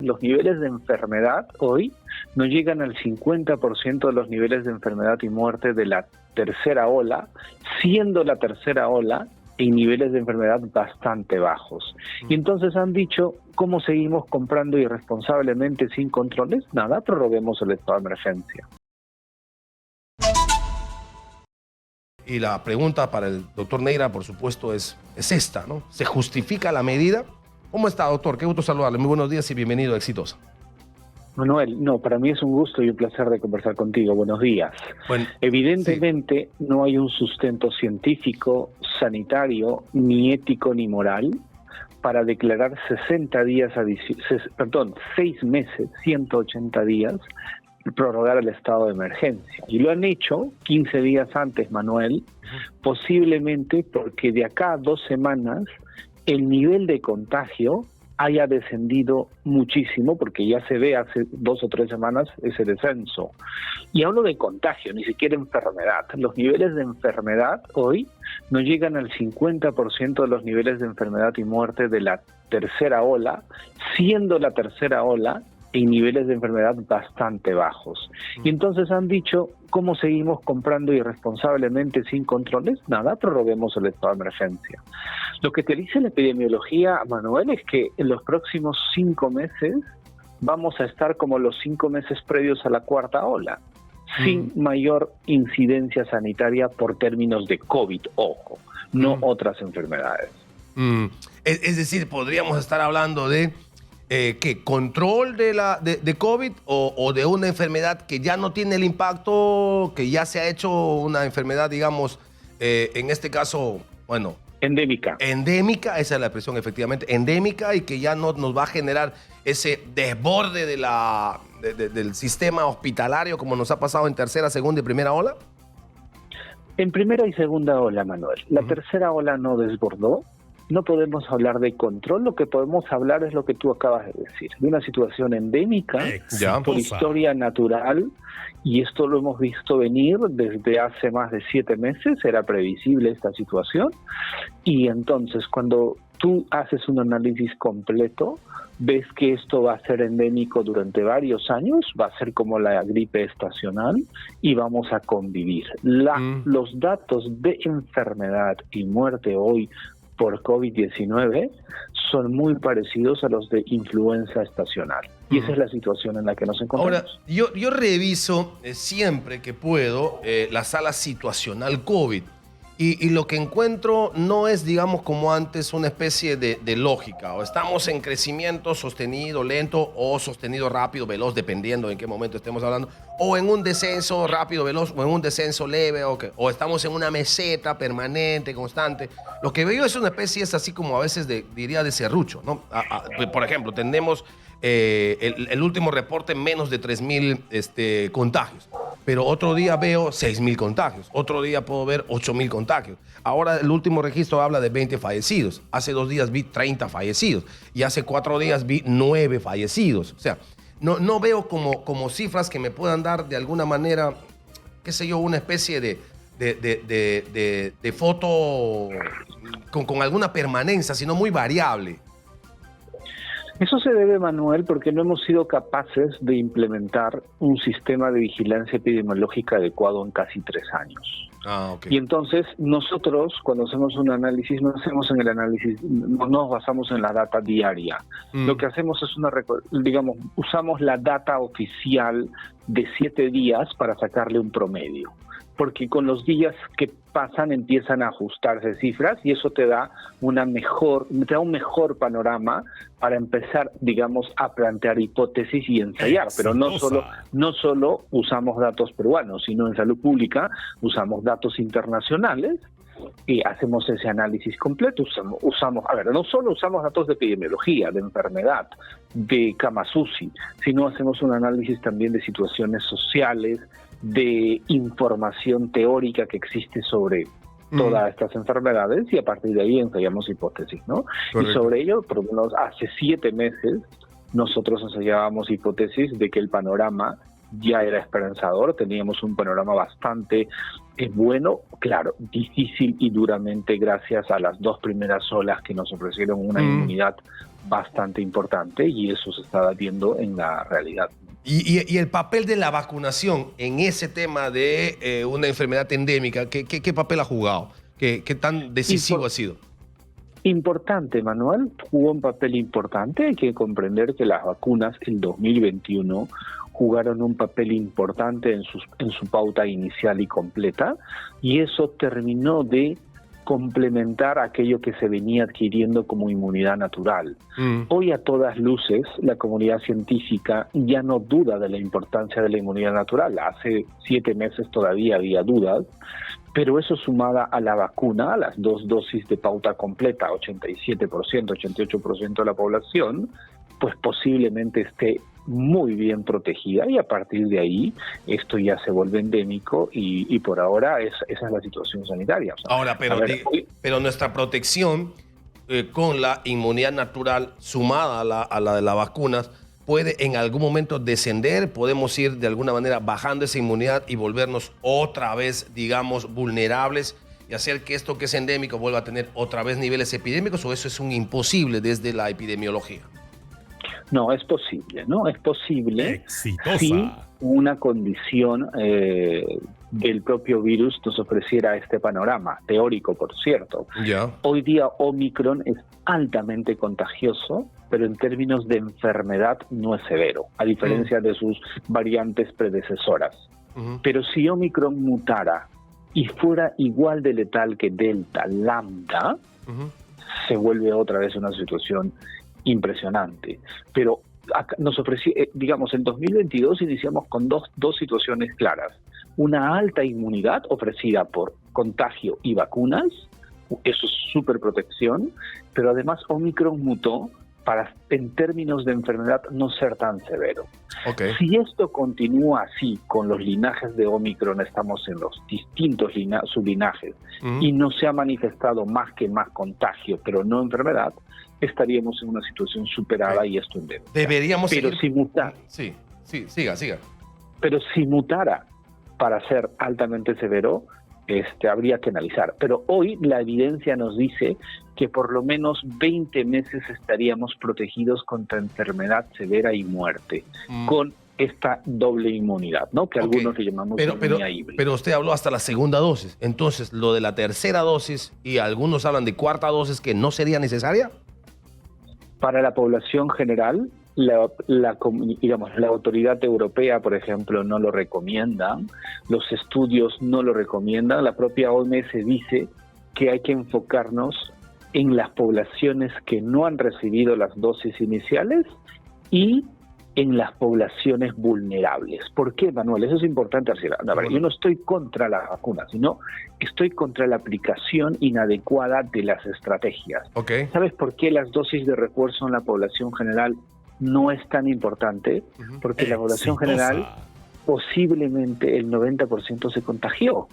los niveles de enfermedad hoy no llegan al 50% de los niveles de enfermedad y muerte de la tercera ola, siendo la tercera ola en niveles de enfermedad bastante bajos. Y entonces han dicho, ¿cómo seguimos comprando irresponsablemente sin controles? Nada, prorroguemos el estado de emergencia. Y la pregunta para el doctor Neira, por supuesto, es esta, ¿no? ¿Se justifica la medida? ¿Cómo está, doctor? Qué gusto saludarle. Muy buenos días y bienvenido a Exitosa. Manuel, no, para mí es un gusto y un placer de conversar contigo. Buenos días. Bueno, Evidentemente no hay un sustento científico, sanitario, ni ético ni moral para declarar 6 meses, 180 días, prorrogar el estado de emergencia. Y lo han hecho 15 días antes, Manuel, posiblemente porque de acá a 2 semanas el nivel de contagio haya descendido muchísimo, porque ya se ve hace 2 o 3 semanas ese descenso. Y hablo de contagio, ni siquiera enfermedad. Los niveles de enfermedad hoy no llegan al 50% de los niveles de enfermedad y muerte de la tercera ola, siendo la tercera ola en niveles de enfermedad bastante bajos. Y entonces han dicho, ¿cómo seguimos comprando irresponsablemente sin controles? Nada, prorroguemos el estado de emergencia. Lo que te dice la epidemiología, Manuel, es que en los próximos 5 meses vamos a estar como los 5 meses previos a la cuarta ola, sin mayor incidencia sanitaria por términos de COVID, ojo, no otras enfermedades. Es decir, podríamos estar hablando de ¿qué? ¿Control de COVID o de una enfermedad que ya no tiene el impacto, que ya se ha hecho una enfermedad, digamos, en este caso, bueno... Endémica. Endémica, esa es la expresión, efectivamente, endémica, y que ya no nos va a generar ese desborde del sistema hospitalario como nos ha pasado en tercera, segunda y primera ola? En primera y segunda ola, Manuel. La tercera ola no desbordó. No podemos hablar de control, lo que podemos hablar es lo que tú acabas de decir, de una situación endémica por historia natural, y esto lo hemos visto venir desde hace más de 7 meses, era previsible esta situación, y entonces cuando tú haces un análisis completo, ves que esto va a ser endémico durante varios años, va a ser como la gripe estacional y vamos a convivir. Los datos de enfermedad y muerte hoy por COVID-19 son muy parecidos a los de influenza estacional. Y esa es la situación en la que nos encontramos. Ahora, yo reviso siempre que puedo la sala situacional COVID y lo que encuentro no es, digamos, como antes, una especie de lógica. O estamos en crecimiento sostenido, lento, o sostenido rápido, veloz, dependiendo en qué momento estemos hablando, o en un descenso rápido, veloz, o en un descenso leve, o estamos en una meseta permanente, constante. Lo que veo es una especie, es así como a veces diría de serrucho, ¿no? Por ejemplo, tenemos el último reporte, menos de 3,000 contagios. Pero otro día veo 6,000 contagios. Otro día puedo ver 8,000 contagios. Ahora el último registro habla de 20 fallecidos. Hace 2 días vi 30 fallecidos. Y hace 4 días vi 9 fallecidos. O sea, no veo como cifras que me puedan dar de alguna manera, qué sé yo, una especie de foto con alguna permanencia, sino muy variable. Eso se debe, Manuel, porque no hemos sido capaces de implementar un sistema de vigilancia epidemiológica adecuado en casi 3 años. Okay. Y entonces nosotros, cuando hacemos un análisis, no hacemos en el análisis, no nos basamos en la data diaria. Lo que hacemos es usamos la data oficial de 7 días para sacarle un promedio. Porque con los días que pasan empiezan a ajustarse cifras y eso te da un mejor panorama para empezar, digamos, a plantear hipótesis y ensayar. Pero no solo usamos datos peruanos, sino en salud pública usamos datos internacionales y hacemos ese análisis completo. No solo usamos datos de epidemiología, de enfermedad, de camas UCI, sino hacemos un análisis también de situaciones sociales, de información teórica que existe sobre todas estas enfermedades, y a partir de ahí ensayamos hipótesis, ¿no? Correcto. Y sobre ello, por lo menos hace 7 meses, nosotros ensayábamos hipótesis de que el panorama ya era esperanzador, teníamos un panorama bastante bueno, claro, difícil y duramente gracias a las 2 primeras olas que nos ofrecieron una inmunidad bastante importante, y eso se está viendo en la realidad. Y el papel de la vacunación en ese tema de una enfermedad endémica, ¿qué papel ha jugado? ¿Qué tan decisivo ha sido? Importante, Manuel, jugó un papel importante. Hay que comprender que las vacunas en 2021 jugaron un papel importante en su pauta inicial y completa, y eso terminó de complementar aquello que se venía adquiriendo como inmunidad natural. Hoy, a todas luces, la comunidad científica ya no duda de la importancia de la inmunidad natural. Hace 7 meses todavía había dudas, pero eso sumada a la vacuna, a las 2 dosis de pauta completa, 87%, 88% de la población, pues posiblemente esté muy bien protegida, y a partir de ahí esto ya se vuelve endémico, y por ahora esa es la situación sanitaria. O sea, ahora, pero nuestra protección con la inmunidad natural sumada a la de las vacunas puede en algún momento descender. Podemos ir de alguna manera bajando esa inmunidad y volvernos otra vez, digamos, vulnerables, y hacer que esto que es endémico vuelva a tener otra vez niveles epidémicos, ¿o eso es un imposible desde la epidemiología? No, es posible, ¿no? Es posible. Exitosa. Si una condición del propio virus nos ofreciera este panorama, teórico, por cierto. Ya. Hoy día Omicron es altamente contagioso, pero en términos de enfermedad no es severo, a diferencia de sus variantes predecesoras. Pero si Omicron mutara y fuera igual de letal que Delta, Lambda, se vuelve otra vez una situación impresionante. Pero acá nos ofreció, digamos, en 2022 iniciamos con dos situaciones claras. Una alta inmunidad ofrecida por contagio y vacunas, eso es súper protección, pero además Omicron mutó para, en términos de enfermedad, no ser tan severo. Okay. Si esto continúa así, con los linajes de Omicron, estamos en los distintos sublinajes, y no se ha manifestado más contagio, pero no enfermedad, estaríamos en una situación superada, y esto endémica. Deberíamos pero seguir... si muta... Sí, siga. Pero si mutara para ser altamente severo, habría que analizar. Pero hoy la evidencia nos dice que por lo menos 20 meses estaríamos protegidos contra enfermedad severa y muerte, con esta doble inmunidad, ¿no? Que algunos le llamamos inmunidad híbrida. Pero usted habló hasta la segunda dosis. Entonces, lo de la tercera dosis, y algunos hablan de cuarta dosis, que no sería necesaria. Para la población general, la autoridad europea, por ejemplo, no lo recomienda, los estudios no lo recomiendan, la propia OMS dice que hay que enfocarnos en las poblaciones que no han recibido las dosis iniciales y en las poblaciones vulnerables. ¿Por qué, Manuel? Eso es importante decir. Yo no estoy contra las vacunas, sino estoy contra la aplicación inadecuada de las estrategias. Okay. ¿Sabes por qué las dosis de refuerzo en la población general no es tan importante? Porque la población general posiblemente el 90% se contagió.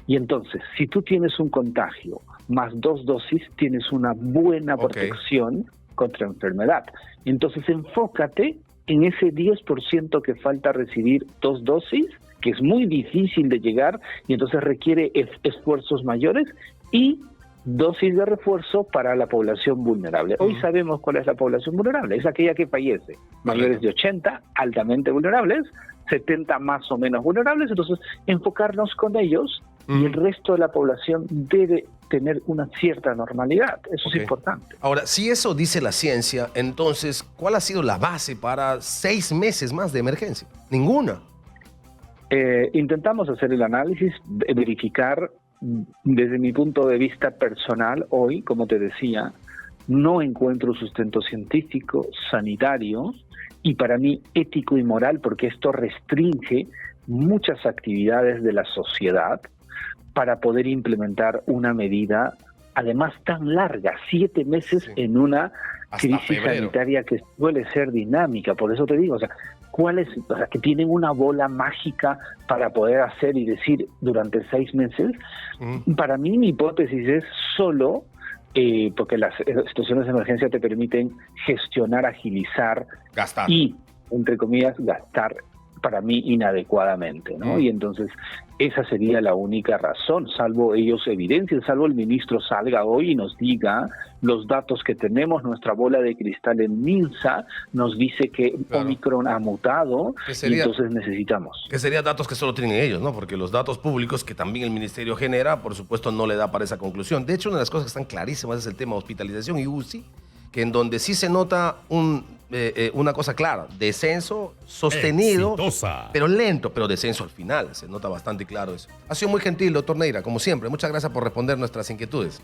Y entonces, si tú tienes un contagio más 2 dosis, tienes una buena protección contra enfermedad. Entonces, enfócate en ese 10% que falta recibir 2 dosis, que es muy difícil de llegar y entonces requiere esfuerzos mayores, y dosis de refuerzo para la población vulnerable. Hoy sabemos cuál es la población vulnerable, es aquella que fallece. Mayores de 80, altamente vulnerables, 70 más o menos vulnerables, entonces enfocarnos con ellos, y el resto de la población debe tener una cierta normalidad. Eso es importante. Ahora, si eso dice la ciencia, entonces, ¿cuál ha sido la base para 6 meses más de emergencia? Ninguna. Intentamos hacer el análisis, verificar. Desde mi punto de vista personal, hoy, como te decía, no encuentro sustento científico, sanitario, y para mí ético y moral, porque esto restringe muchas actividades de la sociedad para poder implementar una medida, además tan larga, 7 meses en una crisis sanitaria que suele ser dinámica. Por eso te digo, que tienen una bola mágica para poder hacer y decir durante 6 meses. Para mí, mi hipótesis es solo porque las situaciones de emergencia te permiten gestionar, agilizar, gastar, y, entre comillas, gastar para mí inadecuadamente, ¿no? Y entonces esa sería la única razón, salvo ellos evidencien, salvo el ministro salga hoy y nos diga los datos que tenemos, nuestra bola de cristal en MINSA nos dice que Omicron ha mutado y entonces necesitamos. Que serían datos que solo tienen ellos, ¿no? Porque los datos públicos que también el ministerio genera, por supuesto, no le da para esa conclusión. De hecho, una de las cosas que están clarísimas es el tema de hospitalización y UCI, que en donde sí se nota una cosa clara, descenso sostenido, exitosa, pero lento, pero descenso al final. Se nota bastante claro eso. Ha sido muy gentil, doctor Neira, como siempre. Muchas gracias por responder nuestras inquietudes.